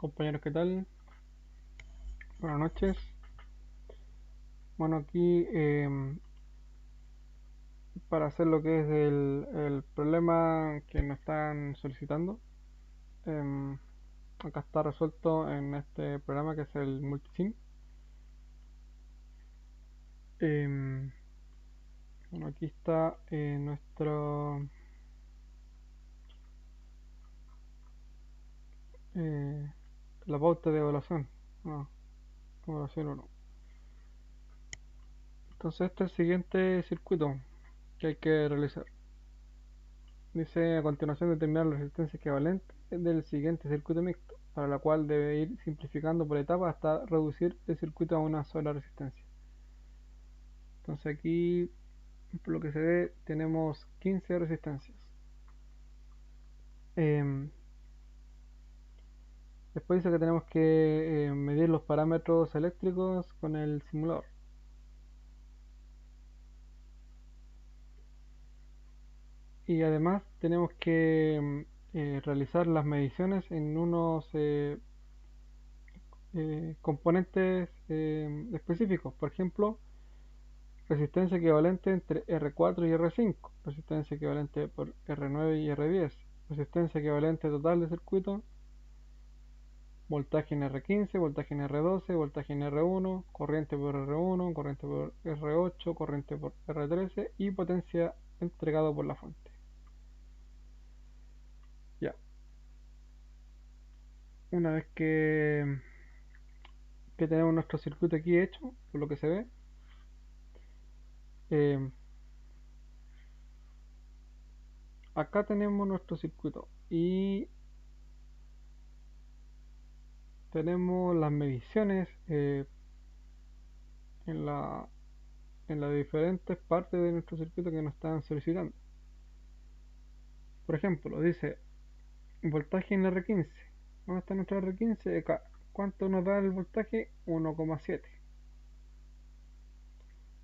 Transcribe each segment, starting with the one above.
Compañeros, ¿qué tal? Buenas noches. Bueno, aquí para hacer lo que es el problema que nos están solicitando, em, acá está resuelto en este programa que es el Multisim. Em, bueno, aquí está eh, la pauta de evaluación. No, evaluación 1. Entonces este es el siguiente circuito que hay que realizar. Dice a continuación determinar la resistencia equivalente del siguiente circuito mixto, para la cual debe ir simplificando por etapas hasta reducir el circuito a una sola resistencia. Entonces aquí, por lo que se ve, tenemos 15 resistencias. Em, Después dice que tenemos que medir los parámetros eléctricos con el simulador. Y además tenemos que realizar las mediciones en unos componentes específicos. Por ejemplo, resistencia equivalente entre R4 y R5, resistencia equivalente por R9 y R10, resistencia equivalente total de circuito, voltaje en R15, voltaje en R12, voltaje en R1, corriente por R1, corriente por R8, corriente por R13 y potencia entregado por la fuente. Ya, una vez que tenemos nuestro circuito aquí hecho, por lo que se ve, eh, acá tenemos nuestro circuito y tenemos las mediciones en las diferentes partes de nuestro circuito que nos están solicitando. Por ejemplo, dice voltaje en R15. ¿Dónde está nuestro R15? Acá. ¿Cuánto nos da el voltaje? 1,7.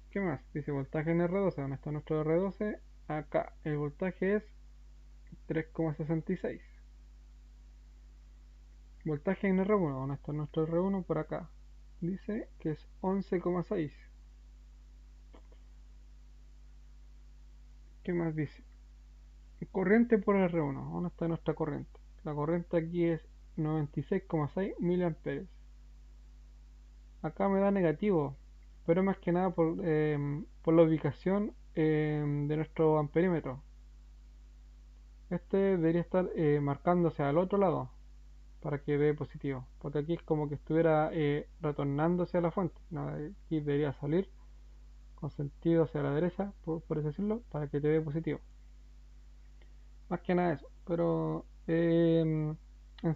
¿Qué más? Dice voltaje en R12. ¿Dónde está nuestro R12? Acá. El voltaje es 3,66. Voltaje en R1. ¿Dónde está nuestro R1? Por acá. Dice que es 11,6. ¿Qué más dice? Corriente por R1. ¿Dónde está nuestra corriente? La corriente aquí es 96,6 miliamperes. Acá me da negativo, pero más que nada por la ubicación de nuestro amperímetro. Este debería estar marcándose al otro lado para que dé positivo, porque aquí es como que estuviera retornándose a la fuente. No, aquí debería salir con sentido hacia la derecha, por así decirlo, para que te dé positivo. Más que nada eso, pero en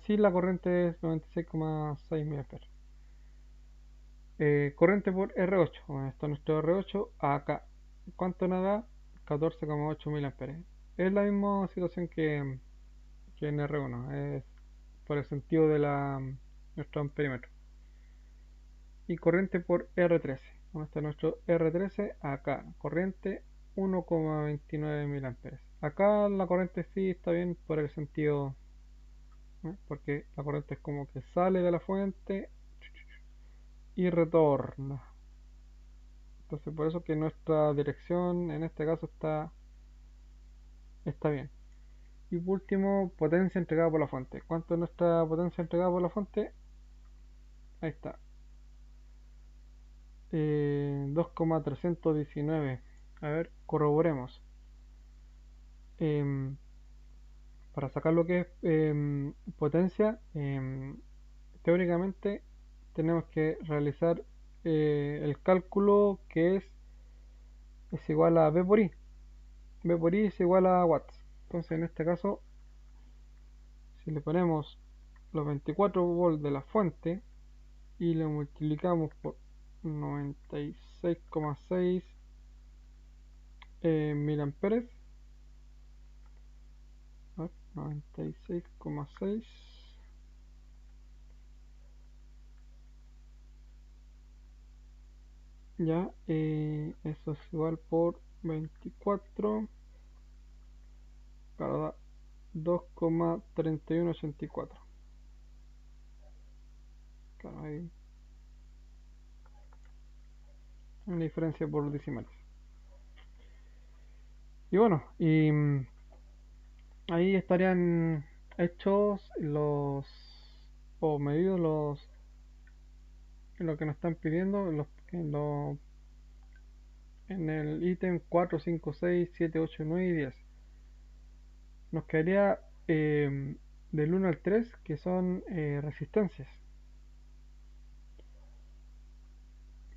sí la corriente es 96,6 mA. Corriente por R8, bueno, está nuestro R8 acá. ¿Cuánto nos da? 14,8 mA. Es la misma situación que en R1, es por el sentido de nuestro amperímetro. Y corriente por R13, ¿dónde está nuestro R13? Acá, corriente 1,29 mA. Acá la corriente sí está bien por el sentido, porque la corriente es como que sale de la fuente y retorna. Entonces por eso que nuestra dirección en este caso está bien. Y por último, potencia entregada por la fuente. ¿Cuánto es nuestra potencia entregada por la fuente? Ahí está. 2,319. A ver, corroboremos. Em, para sacar lo que es potencia, teóricamente tenemos que realizar el cálculo que es igual a V por I. V por I es igual a watts. Entonces en este caso, si le ponemos los 24 volts de la fuente y lo multiplicamos por 96,6 miliamperes, 96,6, ya, eso es igual por 24, claro, da 2,3184. Claro, hay una diferencia por decimales. Y bueno, ahí estarían hechos los o medidos lo que nos están pidiendo en el ítem 4, 5, 6, 7, 8, 9 y 10. Nos quedaría del 1 al 3, que son resistencias.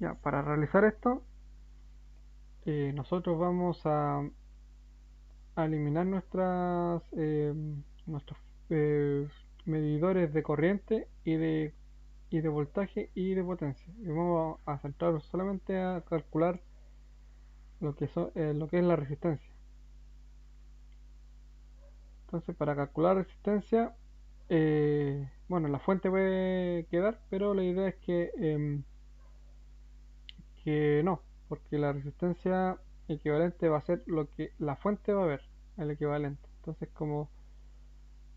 Ya, para realizar esto, nosotros vamos a eliminar nuestros eh, medidores de corriente y de voltaje y de potencia. Y vamos a centrarnos solamente a calcular lo que es la resistencia. Entonces, para calcular resistencia, bueno, la fuente puede quedar, pero la idea es que no, porque la resistencia equivalente va a ser lo que la fuente va a ver, el equivalente. Entonces, como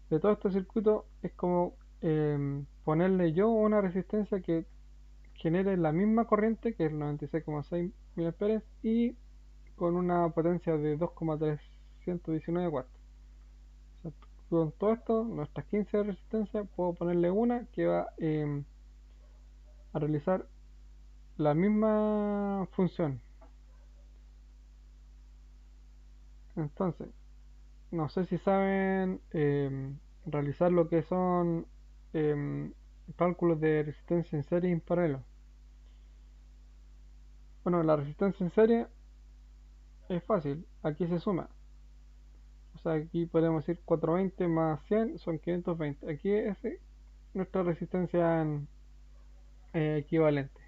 de todo este circuito, es como ponerle yo una resistencia que genere la misma corriente, que es el 96,6 mA, y con una potencia de 2,319 watts. O sea, con todo esto, nuestras 15 de resistencia, puedo ponerle una que va a realizar la misma función. Entonces, no sé si saben realizar lo que son em, cálculos de resistencia en serie y en paralelo. Bueno, la resistencia en serie es fácil, aquí se suma. O sea, aquí podemos decir 420 más 100 son 520. Aquí es nuestra resistencia equivalente.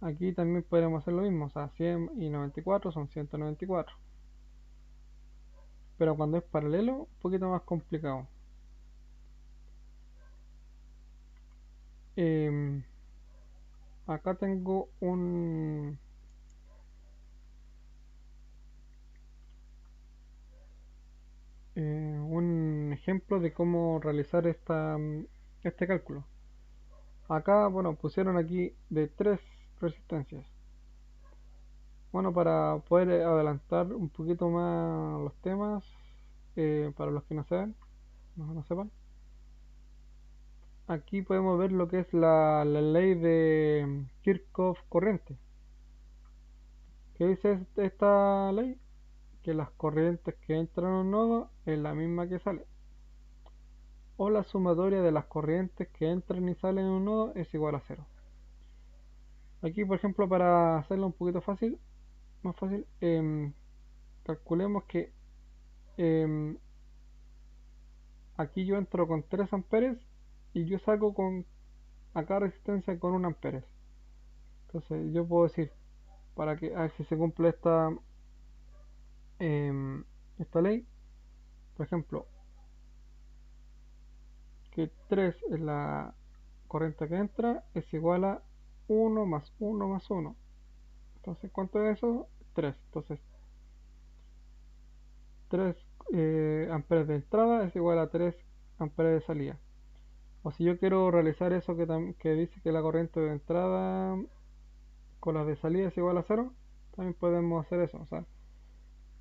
Aquí también podemos hacer lo mismo, o sea, 100 y 94 son 194. Pero cuando es paralelo, un poquito más complicado. Em, Acá tengo un ejemplo de cómo realizar este cálculo. Acá, bueno, pusieron aquí de tres resistencias. Bueno, para poder adelantar un poquito más los temas, para los que no saben, no sepan, aquí podemos ver lo que es la ley de Kirchhoff corriente. ¿Qué dice esta ley? Que las corrientes que entran a un nodo es la misma que sale. O la sumatoria de las corrientes que entran y salen en un nodo es igual a cero. Aquí, por ejemplo, para hacerlo un poquito más fácil, calculemos que em, aquí yo entro con 3 amperes y yo saco con acá resistencia con 1 amperes. Entonces yo puedo decir, para que a ver si se cumple em, esta ley, por ejemplo, que 3 es la corriente que entra, es igual a 1 más 1 más 1. Entonces, ¿cuánto es eso? 3. Entonces, 3 amperes de entrada es igual a 3 amperes de salida. O si yo quiero realizar eso que dice que la corriente de entrada con las de salida es igual a cero, también podemos hacer eso. O sea,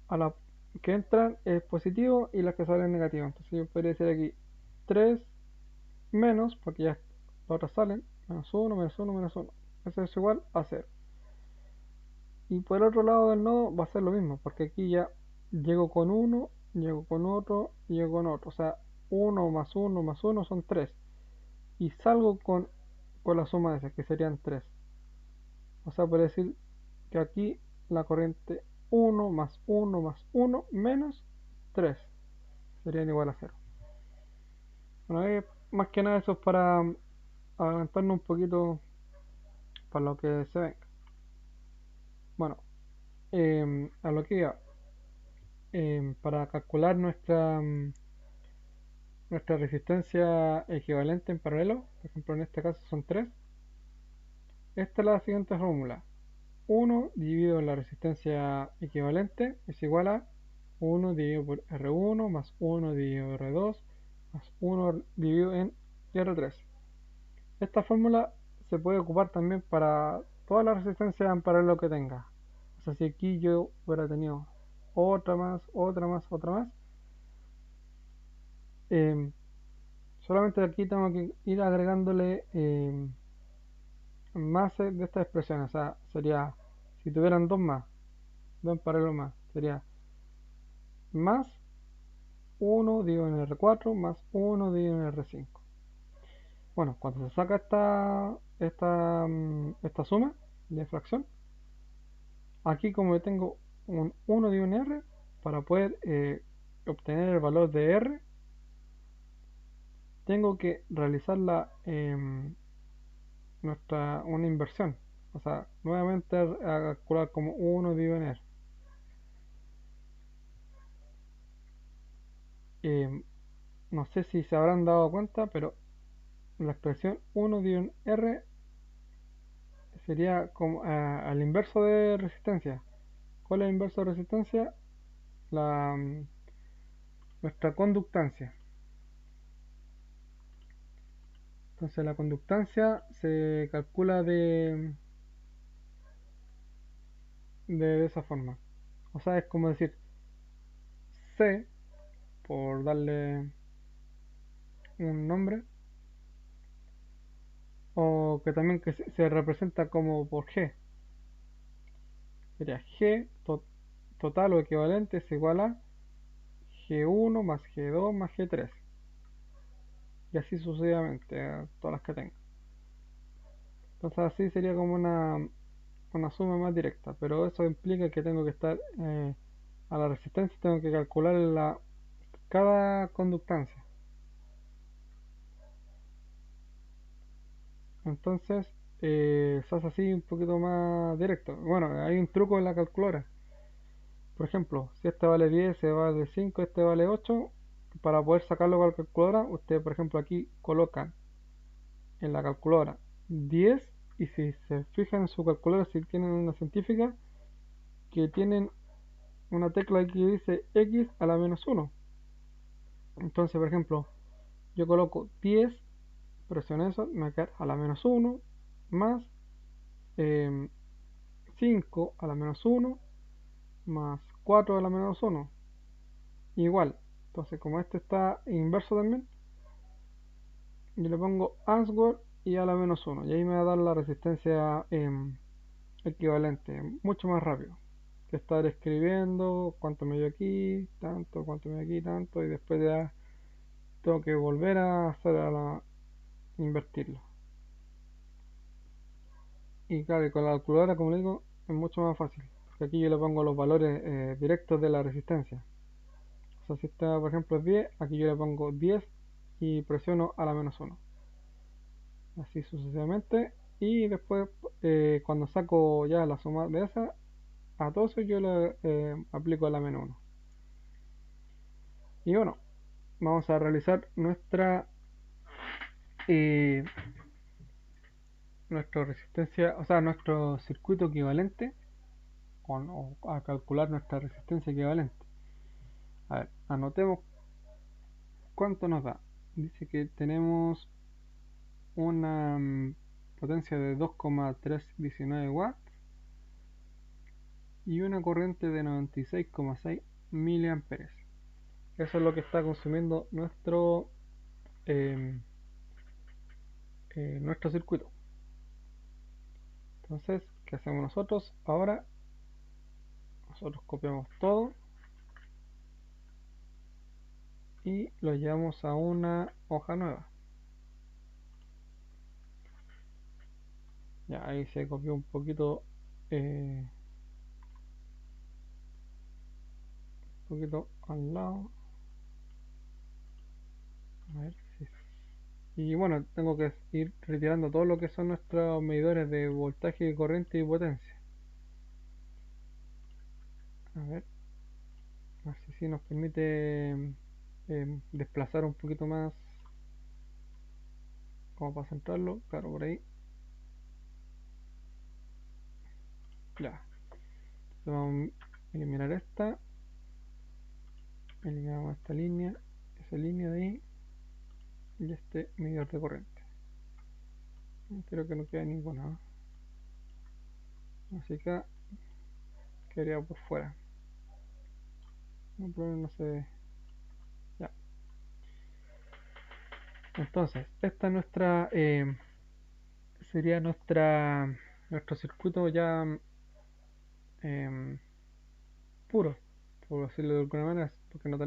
a la que entran es positivo y las que salen negativo. Entonces yo podría decir aquí 3 menos, porque ya las otras salen, menos uno menos uno menos uno. Eso es igual a cero. Y por el otro lado del nodo va a ser lo mismo, porque aquí ya llego con uno, llego con otro, llego con otro. O sea, uno más uno más uno son 3. Y salgo con la suma de esas, que serían 3. O sea, por decir que aquí la corriente uno más uno más uno menos 3 serían igual a cero. Bueno, más que nada eso es para adelantarnos un poquito para lo que se venga. Bueno, a lo que iba, para calcular nuestra resistencia equivalente en paralelo, por ejemplo en este caso son 3, esta es la siguiente fórmula. 1 dividido en la resistencia equivalente es igual a 1 dividido por R1 más 1 dividido por R2 más 1 dividido en R3. Esta fórmula se puede ocupar también para todas las resistencias en paralelo que tenga. O sea, si aquí yo hubiera tenido otra más, otra más, otra más, eh, solamente aquí tengo que ir agregándole más de estas expresiones. O sea, sería, si tuvieran dos más, dos en paralelo más, sería más 1 dividido en R4 más 1 dividido en R5. Bueno, cuando se saca esta suma de fracción, aquí como tengo un 1 dividido en R, para poder obtener el valor de R, tengo que realizar una inversión. O sea, nuevamente a calcular como 1 dividido en R. Em, no sé si se habrán dado cuenta, pero la expresión 1 dividido en R sería como al inverso de resistencia. ¿Cuál es el inverso de resistencia? La, nuestra conductancia. Entonces la conductancia se calcula de esa forma. O sea, es como decir C, por darle un nombre, o que también que se representa como por G. Sería G total o equivalente es igual a G1 más G2 más G3. Y así sucesivamente, todas las que tenga. Entonces así sería como una suma más directa, pero eso implica que tengo que estar a la resistencia, tengo que calcular cada conductancia. Entonces se hace así un poquito más directo. Bueno, hay un truco en la calculadora. Por ejemplo, si este vale 10, este vale 5, este vale 8, para poder sacarlo con la calculadora, usted por ejemplo aquí coloca en la calculadora 10 y si se fijan en su calculadora, si tienen una científica, que tienen una tecla que dice x a la menos 1. Entonces, por ejemplo, yo coloco 10, presiono eso, me va a quedar a la menos 1 más 5 a la menos 1 más 4 a la menos 1 igual. Entonces, como este está inverso también, yo le pongo answer y a la menos 1 y ahí me va a dar la resistencia equivalente, mucho más rápido que estar escribiendo cuánto me dio aquí, tanto, cuánto me dio aquí, tanto, y después ya tengo que volver a hacer invertirlo. Y claro, y con la calculadora, como le digo, es mucho más fácil, porque aquí yo le pongo los valores directos de la resistencia. O sea, si esta por ejemplo es 10, aquí yo le pongo 10 y presiono a la menos 1. Así sucesivamente. Y después, cuando saco ya la suma de esa, a todo eso yo le aplico la menos 1. Y bueno, vamos a realizar eh, nuestra resistencia, o sea, nuestro circuito equivalente, o a calcular nuestra resistencia equivalente. A ver, anotemos cuánto nos da. Dice que tenemos una potencia de 2,319 watts y una corriente de 96,6 miliamperes. Eso es lo que está consumiendo eh, nuestro circuito. Entonces, ¿qué hacemos nosotros? Ahora nosotros copiamos todo y lo llevamos a una hoja nueva. Ya ahí se copió un poquito al lado. A ver si. Y bueno, tengo que ir retirando todo lo que son nuestros medidores de voltaje, corriente y potencia. A ver si nos permite desplazar un poquito más, como para centrarlo, claro, por ahí. Ya. Entonces vamos a eliminar esta. Eliminamos esta línea, esa línea de ahí y este medidor de corriente. Creo que no queda ninguna, ¿no? Así que quedaría por fuera. No, pero no sé. Ya. Entonces, esta es nuestra sería nuestro circuito ya em, puro, por decirlo de alguna manera, porque no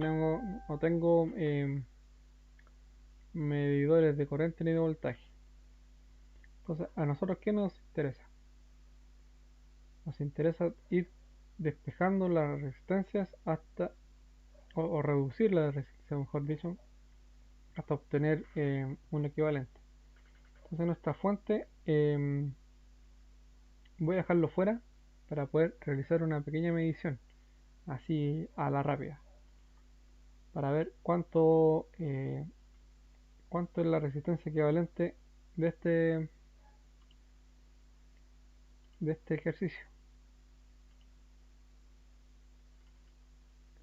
tengo medidores de corriente ni de voltaje. Entonces, ¿a nosotros qué nos interesa? Nos interesa ir despejando las resistencias o reducir la resistencia, mejor dicho, hasta obtener un equivalente. Entonces, nuestra fuente voy a dejarlo fuera para poder realizar una pequeña medición, así a la rápida, para ver cuánto es la resistencia equivalente de este ejercicio.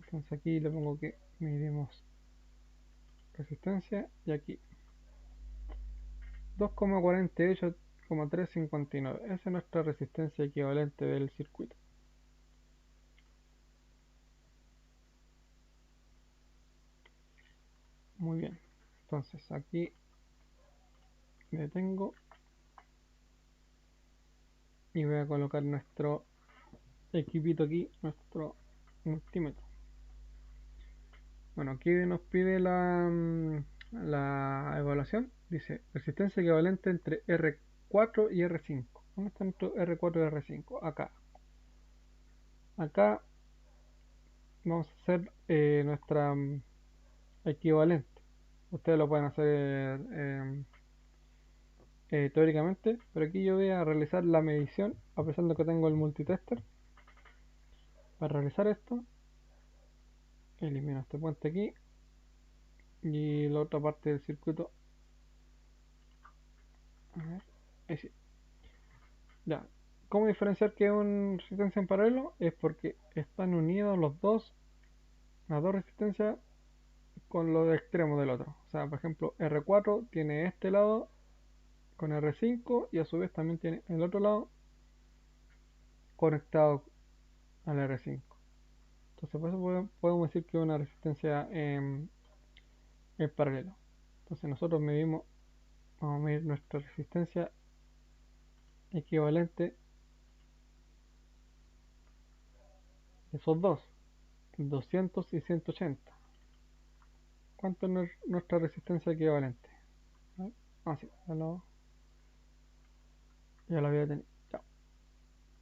Entonces aquí le pongo que medimos resistencia y aquí 2,48,359. Esa es nuestra resistencia equivalente del circuito. Muy bien. Entonces aquí me detengo y voy a colocar nuestro equipito aquí, nuestro multímetro. Bueno, aquí nos pide la evaluación. Dice resistencia equivalente entre R4 y R5. ¿Dónde está nuestro R4 y R5? Acá. Acá vamos a hacer nuestra equivalente. Ustedes lo pueden hacer teóricamente, pero aquí yo voy a realizar la medición, a pesar de que tengo el multitester. Para realizar esto, elimino este puente aquí y la otra parte del circuito. A ver, ahí sí. Ya, ¿cómo diferenciar que es una resistencia en paralelo? Es porque están unidos las dos resistencias con los extremos del otro. O sea, por ejemplo, R4 tiene este lado con R5 y a su vez también tiene el otro lado conectado al R5. Entonces, por eso podemos decir que es una resistencia en paralelo. Entonces, nosotros vamos a medir nuestra resistencia equivalente de esos dos, 200 y 180. ¿Cuánto es nuestra resistencia equivalente? Ah, sí, ya lo había tenido. Ya.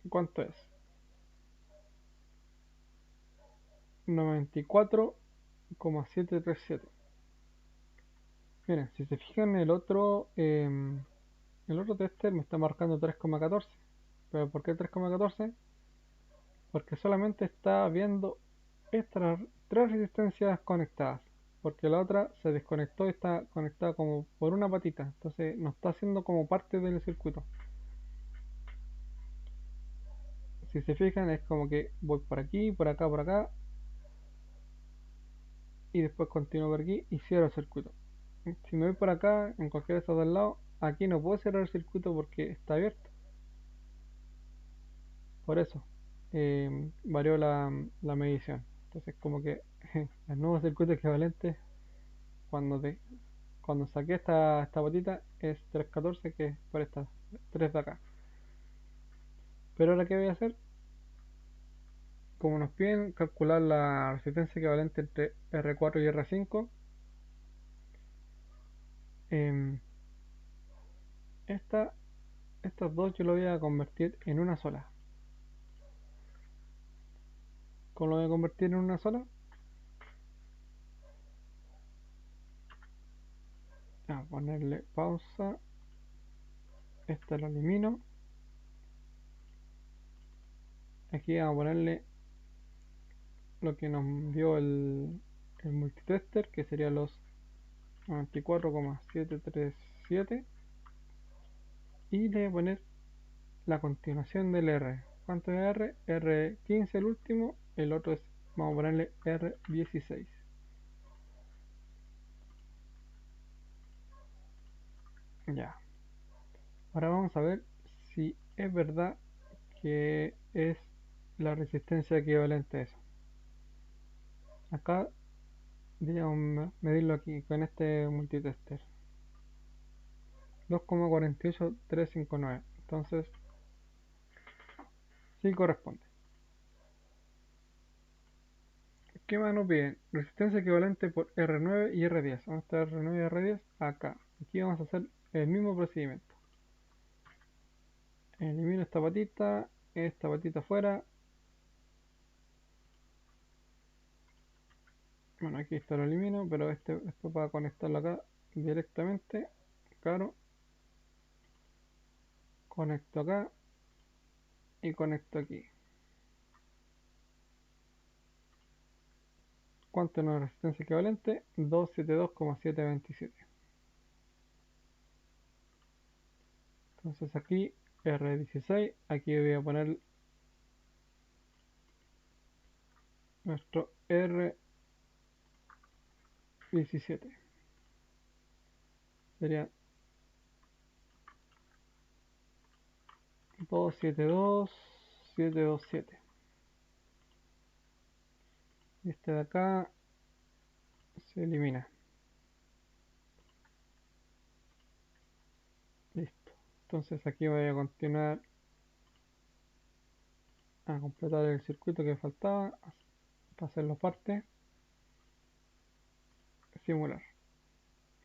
¿Cuánto es? 94,737. Miren, si se fijan, el otro tester me está marcando 3,14. ¿Pero por qué 3,14? Porque solamente está viendo estas tres resistencias conectadas. Porque la otra se desconectó y está conectada como por una patita. Entonces no está haciendo como parte del circuito. Si se fijan, es como que voy por aquí, por acá. Y después continúo por aquí y cierro el circuito. Si me voy por acá, en cualquiera de estos dos lados, aquí no puedo cerrar el circuito porque está abierto. Por eso varió la medición. Entonces, como que el nuevo circuito equivalente, cuando, cuando saqué esta patita, es 314, que es por estas tres de acá. Pero ahora, ¿qué voy a hacer? Como nos piden calcular la resistencia equivalente entre R4 y R5, eh, estas dos yo lo voy a convertir en una sola. ¿Cómo lo voy a convertir en una sola? A ponerle pausa. Esta lo elimino. Aquí vamos a ponerle lo que nos dio el multitester, que sería los 94,737. Y le voy a poner la continuación del R. ¿Cuánto es R? R15 el último. El otro es, vamos a ponerle R16. Ya. Ahora vamos a ver si es verdad que es la resistencia equivalente a eso. Acá deberíamos medirlo aquí con este multitester. 2,48359. Entonces, sí corresponde. ¿Qué más nos piden? Resistencia equivalente por R9 y R10. ¿Dónde está R9 y R10? Acá. Aquí vamos a hacer el mismo procedimiento. Elimino esta patita fuera. Bueno, aquí esto lo elimino, pero esto para conectarlo acá directamente. Claro, conecto acá y conecto aquí. ¿Cuánto es la resistencia equivalente? 272,727. Entonces aquí R16, aquí voy a poner nuestro R17. Sería 272727. Y este de acá se elimina. Listo. Entonces aquí voy a continuar a completar el circuito que faltaba para hacerlo parte. Simular.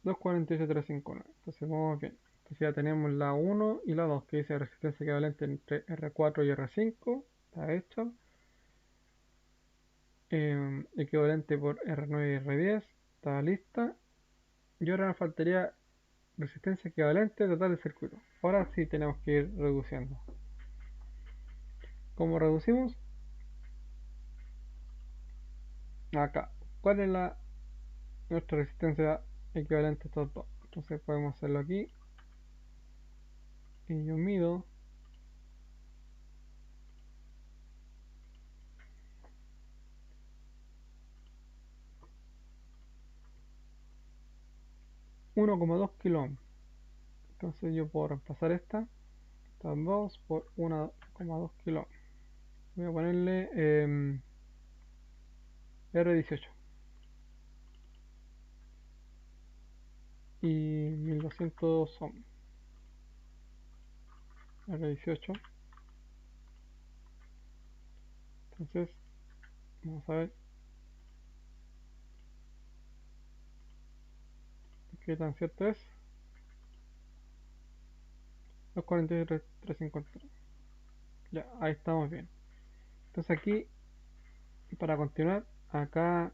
248,359. Entonces vamos bien. Entonces ya tenemos la 1 y la 2 que dice resistencia equivalente entre R4 y R5. Está hecho. Equivalente por R9 y R10. Está lista. Y ahora nos faltaría resistencia equivalente total del circuito. Ahora sí tenemos que ir reduciendo. ¿Cómo reducimos? Acá. ¿Cuál es nuestra resistencia equivalente a estos dos? Entonces podemos hacerlo aquí. Y yo mido 1,2 kilo ohms. Entonces yo puedo reemplazar estas 2 por 1,2 kilo ohms. Voy a ponerle R18 y 1200 ohms. R18. Entonces vamos a ver qué tan cierto es. 243,353. Ya, ahí estamos bien. Entonces aquí, para continuar, acá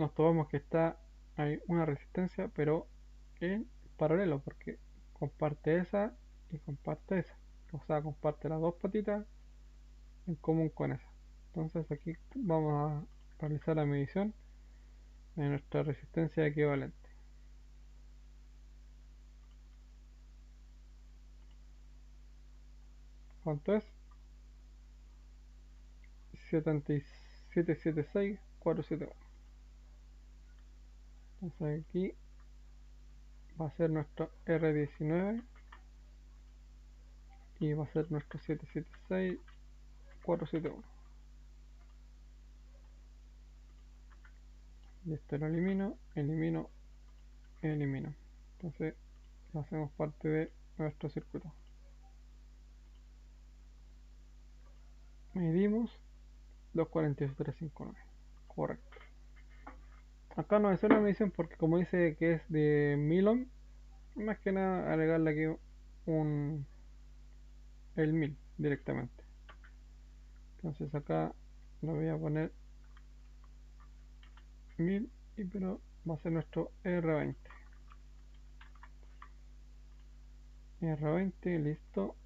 nos tomamos que hay una resistencia, pero en paralelo, porque comparte esa y comparte esa. O sea, comparte las dos patitas en común con esa. Entonces aquí vamos a realizar la medición de nuestra resistencia equivalente. ¿Cuánto es? 7776,471. Entonces aquí va a ser nuestro R19 y va a ser nuestro 776471. Y este lo elimino, elimino, elimino. Entonces lo hacemos parte de nuestro circuito. Medimos 248,359. Correcto. Acá no es una medición porque como dice que es de 1000 ohm, más que nada agregarle aquí un el 1000 directamente. Entonces acá lo voy a poner 1000 y pero va a ser nuestro R20. R20, listo.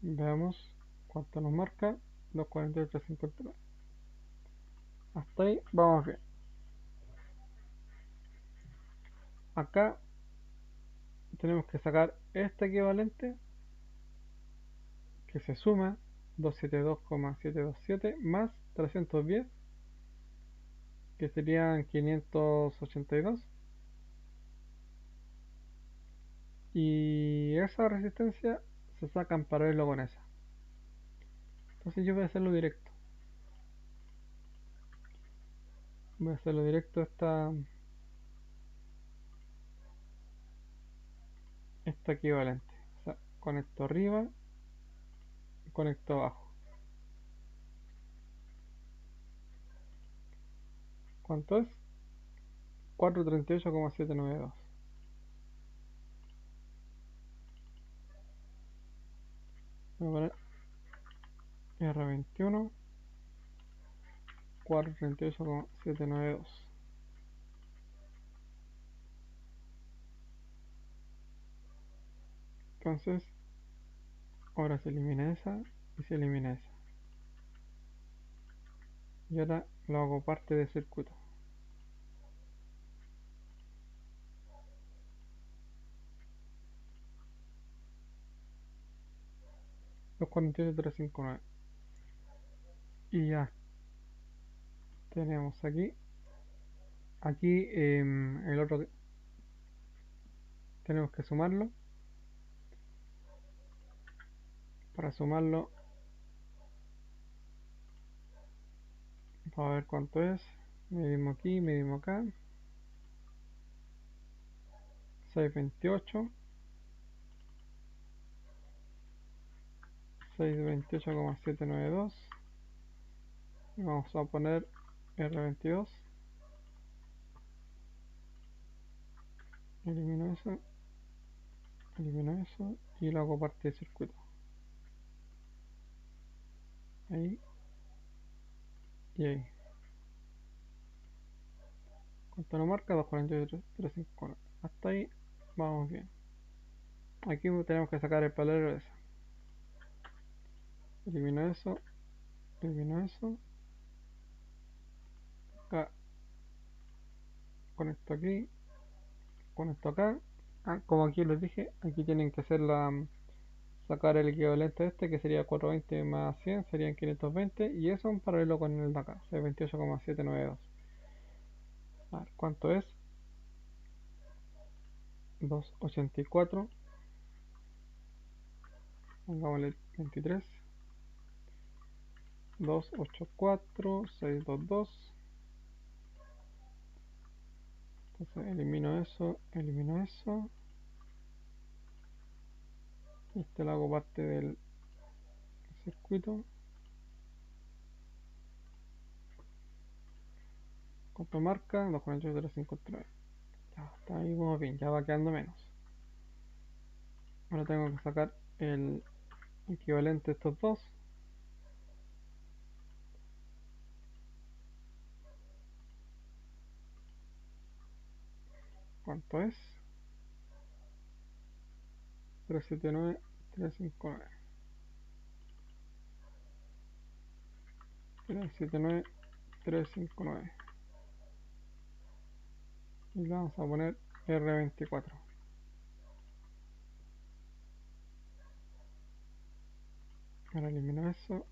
Veamos cuánto nos marca. 248,359. Hasta ahí vamos bien. Acá tenemos que sacar este equivalente que se suma 272,727 más 310 que serían 582 Y esa resistencia se saca en paralelo con esa. Entonces yo voy a hacerlo directo. Voy a hacerlo directo esta equivalente. O sea, conecto arriba y conecto abajo. ¿Cuánto es? 438,792. Voy a poner R21 438,792. Entonces, ahora se elimina esa y se elimina esa. Y ahora lo hago parte del circuito. 248,359. Y ya tenemos aquí. Aquí el otro tenemos que sumarlo. Para sumarlo, vamos a ver cuánto es. Medimos aquí, medimos acá. 628. 628,792. Y vamos a poner R22. Elimino eso y lo hago parte del circuito. Ahí y ahí. ¿Cuánto nos marca? 243,359. Hasta ahí vamos bien. Aquí tenemos que sacar el paralelo de esa. Elimino eso. Elimino eso. Acá. Conecto aquí. Conecto acá. Ah, como aquí les dije, aquí tienen que hacer sacar el equivalente a este, que sería 420 más 100, serían 520, y eso en paralelo con el de acá, 628,792. A ver, ¿cuánto es? 284, pongámosle 23, 284, 622. Entonces elimino eso, y este lo hago parte del circuito. ¿Cuánto marca? 248,359. Ya está ahí, vamos bien, ya va quedando menos. Ahora tengo que sacar el equivalente de estos dos. ¿Cuánto es? 379, 359. 379, 359. Y le vamos a poner R24. Ahora elimino eso.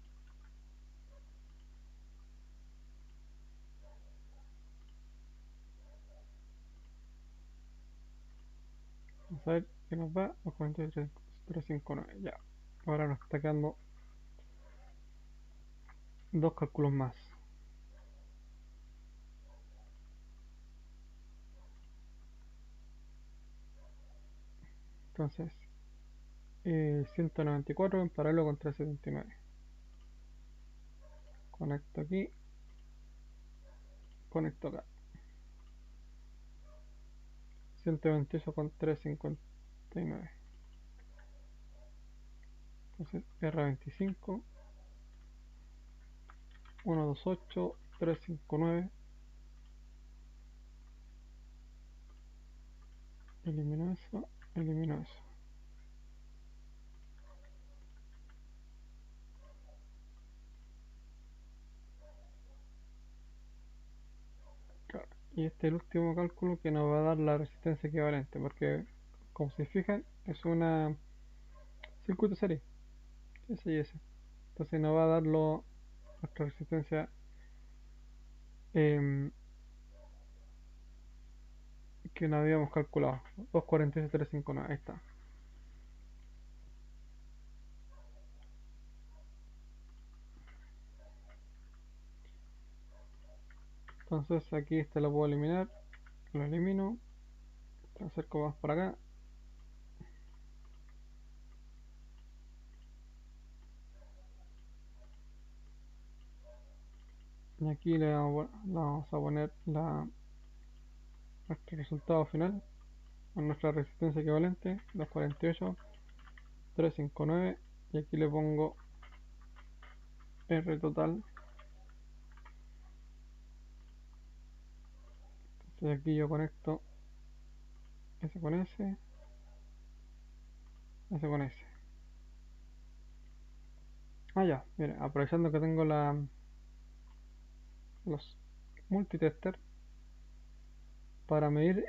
Vamos a ver qué nos da. 243,359. Ya. Ahora nos está quedando dos cálculos más. Entonces, 194 en paralelo con 379. Conecto aquí. Conecto acá. 128 con 359. Entonces, R25. 128, 359. Elimino eso. Elimino eso. Claro. Y este es el último cálculo que nos va a dar la resistencia equivalente, porque como se fijan es una circuito serie, ese y ese. Entonces nos va a dar nuestra resistencia em, que nos habíamos calculado, 248,359, ahí está. Entonces aquí este lo puedo eliminar, lo elimino, lo acerco más para acá. Y aquí le vamos a poner nuestro resultado final, con nuestra resistencia equivalente, 248, 359, y aquí le pongo R total. Entonces aquí yo conecto S con S, S con S. Ah ya, mire, aprovechando que tengo los multitester para medir,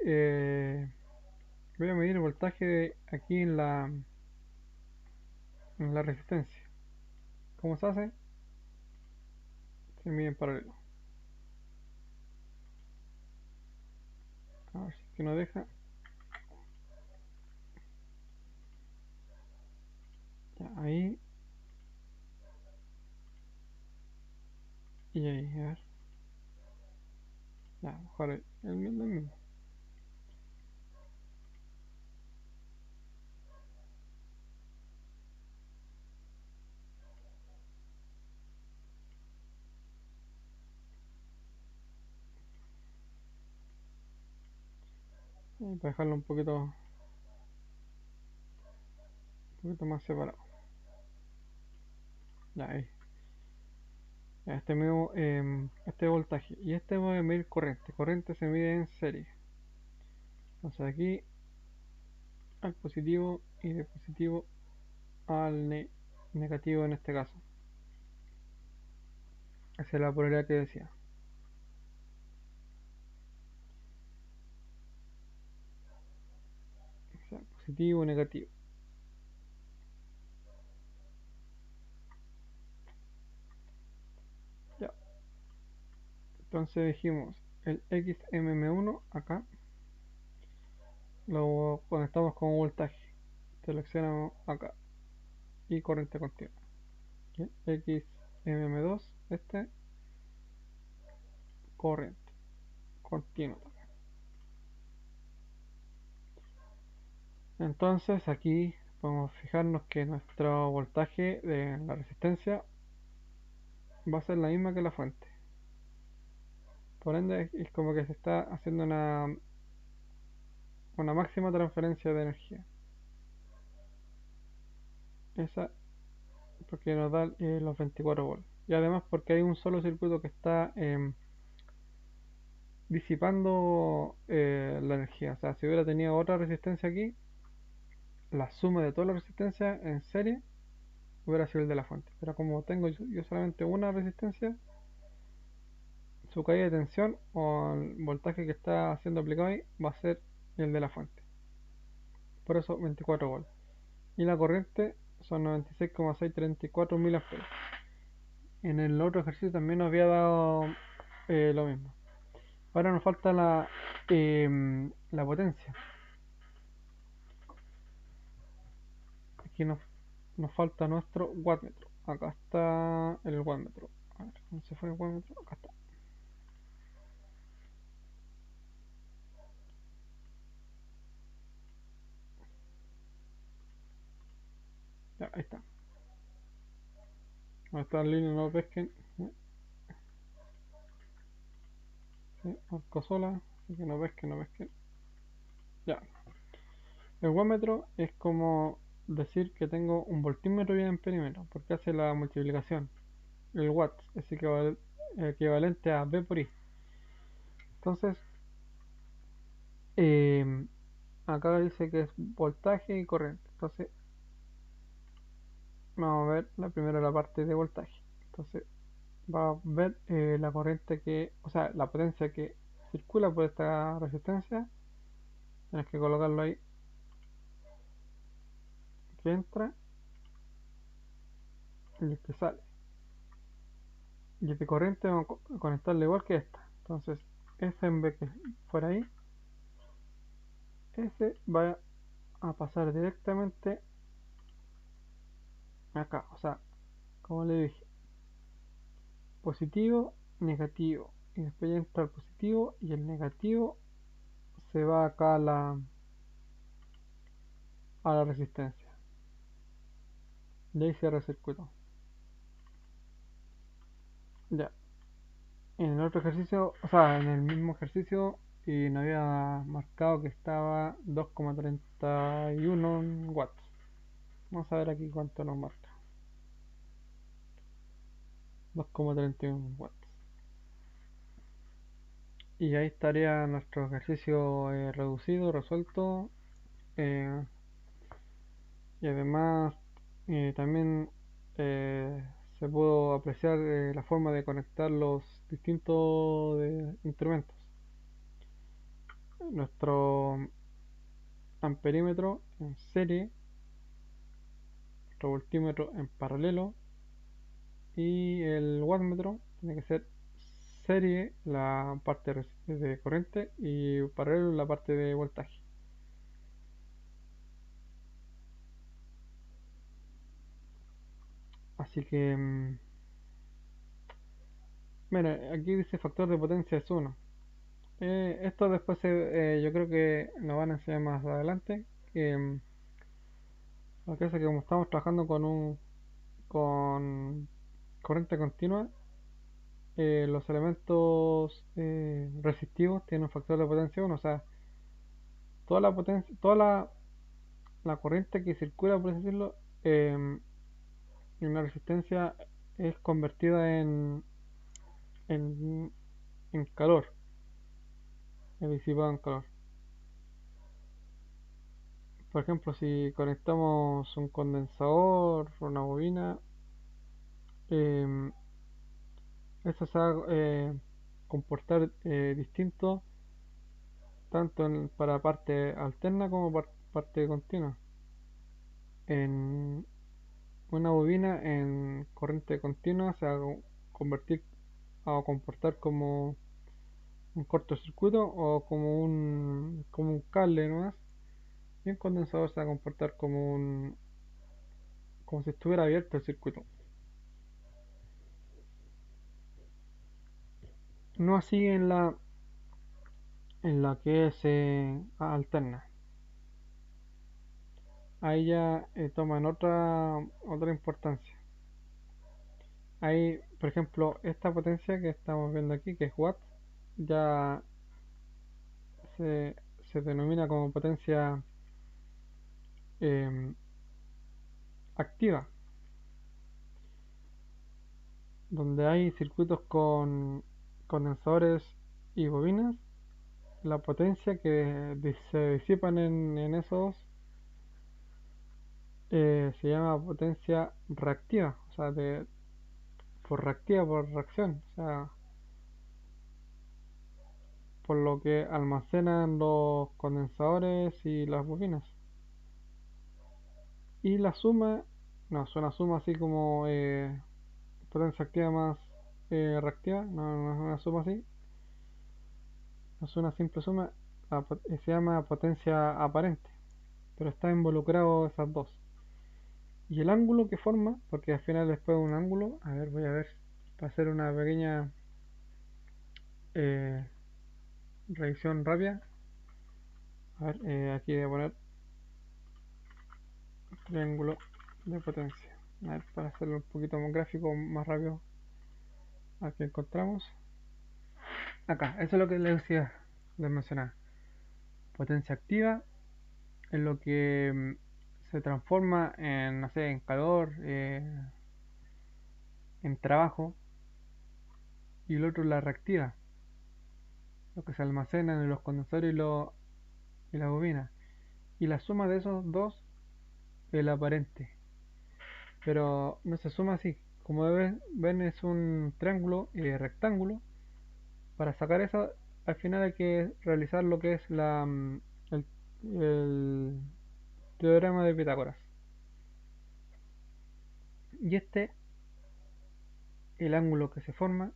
voy a medir el voltaje aquí en la resistencia. ¿Cómo se hace? Se mide en paralelo. A ver si es que no deja. Ya, ahí y ahí, a ver. Ya, mejor el mismo. Y para dejarlo un poquito más separado. Ya, ahí. Ya, este mismo, este voltaje. Y este voy a medir corriente. Corriente se mide en serie. Entonces aquí al positivo y de positivo al negativo en este caso. Esa es la polaridad que decía. O sea, positivo, negativo. Ya. Entonces dijimos el XMM1 acá. Lo conectamos con voltaje. Seleccionamos acá. Y corriente continua. Y el XMM2, este, corriente continua. Entonces aquí podemos fijarnos que nuestro voltaje de la resistencia va a ser la misma que la fuente. Por ende es como que se está haciendo una máxima transferencia de energía. Esa porque nos da los 24 volts. Y además porque hay un solo circuito que está disipando la energía. O sea, si hubiera tenido otra resistencia aquí, la suma de todas las resistencias en serie hubiera sido el de la fuente. Pero como tengo yo solamente una resistencia, su caída de tensión o el voltaje que está siendo aplicado ahí va a ser el de la fuente. Por eso 24 volts. Y la corriente son 96,634 mA. En el otro ejercicio también nos había dado lo mismo. Ahora nos falta la potencia. Aquí nos falta nuestro wattmetro. Acá está el wattmetro. A ver, ¿dónde se fue el wattmetro? Acá está. Ya, ahí está. Donde está la línea, no pesquen. Sí, marco sola. Así que no pesquen, no pesquen. Ya. El wattmetro es como decir que tengo un voltímetro y un amperímetro, porque hace la multiplicación. El watt es equivalente a V por I. Entonces, eh, acá dice que es voltaje y corriente. Entonces, vamos a ver la primera la parte de voltaje. Entonces, va a ver la corriente o sea, la potencia que circula por esta resistencia. Tienes que colocarlo ahí, que entra y el que sale. Y el de corriente vamos a conectarle igual que esta. Entonces, ese en vez que fuera ahí, ese va a pasar directamente acá. O sea, como le dije, positivo, negativo. y después ya entra el positivo y el negativo se va acá a la resistencia. Y ahí cierra el circuito. Ya. En el otro ejercicio, o sea, en el mismo ejercicio, y nos había marcado que estaba 2,31 watts. Vamos a ver aquí cuánto nos marca. 2,31 watts. Y ahí estaría nuestro ejercicio reducido, resuelto. eh, y además también se pudo apreciar la forma de conectar los distintos instrumentos. Nuestro amperímetro en serie, nuestro voltímetro en paralelo y el wattmetro tiene que ser serie la parte de corriente y paralelo la parte de voltaje. Así que mira, aquí dice factor de potencia es 1. Esto después yo creo que nos van a enseñar más adelante. Que lo que hace que como estamos trabajando con corriente continua, los elementos resistivos tienen un factor de potencia 1. O sea, toda la potencia, la corriente que circula, por así decirlo, en una resistencia es convertida en, en calor, es disipada en calor. Por ejemplo, si conectamos un condensador o una bobina, eh, eso se va a comportar distinto tanto para parte alterna como parte continua. En una bobina en corriente continua se va a convertir a comportar como un cortocircuito o como un cable nomás. Y un condensador se va a comportar como si estuviera abierto el circuito. No así en la que es alterna. Ahí ya toman otra importancia. Ahí, por ejemplo, esta potencia que estamos viendo aquí, que es watts, ya se, se denomina como potencia em, activa, donde hay circuitos con condensadores y bobinas. La potencia que se disipan en esos se llama potencia reactiva, o sea, por reactiva, por reacción, o sea, por lo que almacenan los condensadores y las bobinas. Y la suma, no, es una suma así como potencia activa más reactiva, no, no es una suma así, no es una simple suma, se llama potencia aparente, pero está involucrado esas dos. Y el ángulo que forma, porque al final después de un ángulo, a ver, voy a ver, para hacer una pequeña eh, revisión rápida. A ver, aquí voy a poner triángulo de potencia. A ver, para hacerlo un poquito más gráfico, más rápido. Aquí encontramos. Acá, eso es lo que les decía, les mencionaba. Potencia activa es lo que se transforma en, no sé, en calor, en trabajo. Y el otro es la reactiva, lo que se almacena en los condensadores y la bobina. Y la suma de esos dos es el aparente. Pero no se suma así. Como ven es un triángulo rectángulo. Para sacar eso, al final hay que realizar lo que es el, el teorema de Pitágoras. Y el ángulo que se forma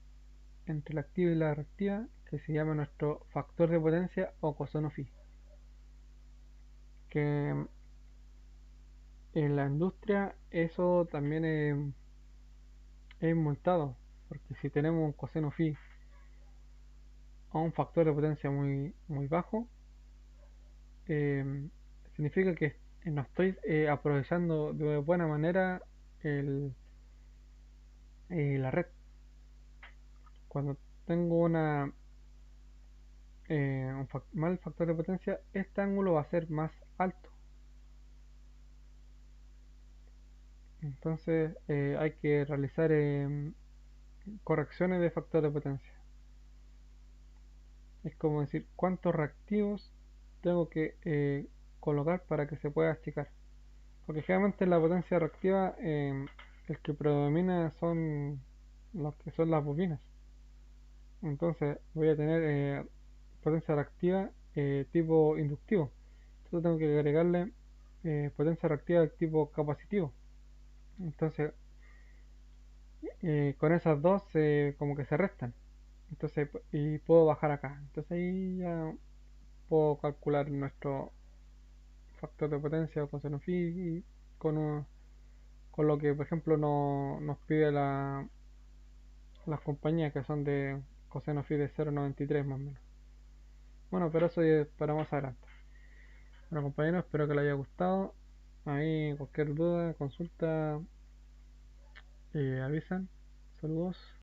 entre la activa y la reactiva, que se llama nuestro factor de potencia o cosono phi. Que en la industria eso también es multado, porque si tenemos un coseno phi a un factor de potencia muy bajo, eh, significa que no estoy aprovechando de buena manera el, la red. Cuando tengo un mal factor de potencia, este ángulo va a ser más alto. Entonces hay que realizar correcciones de factor de potencia. Es como decir cuántos reactivos tengo que colocar para que se pueda achicar. Porque generalmente la potencia reactiva el que predomina son los que son las bobinas. Entonces voy a tener potencia reactiva tipo inductivo. Entonces tengo que agregarle potencia reactiva tipo capacitivo. Entonces con esas dos como que se restan. Entonces y puedo bajar acá. Entonces ahí ya puedo calcular nuestro factor de potencia o coseno phi con, con lo que por ejemplo nos pide las compañías que son de coseno phi de 0,93 más o menos. Bueno, pero eso es para más adelante. Bueno compañeros, espero que les haya gustado. Ahí cualquier duda, consulta, avisan. Saludos.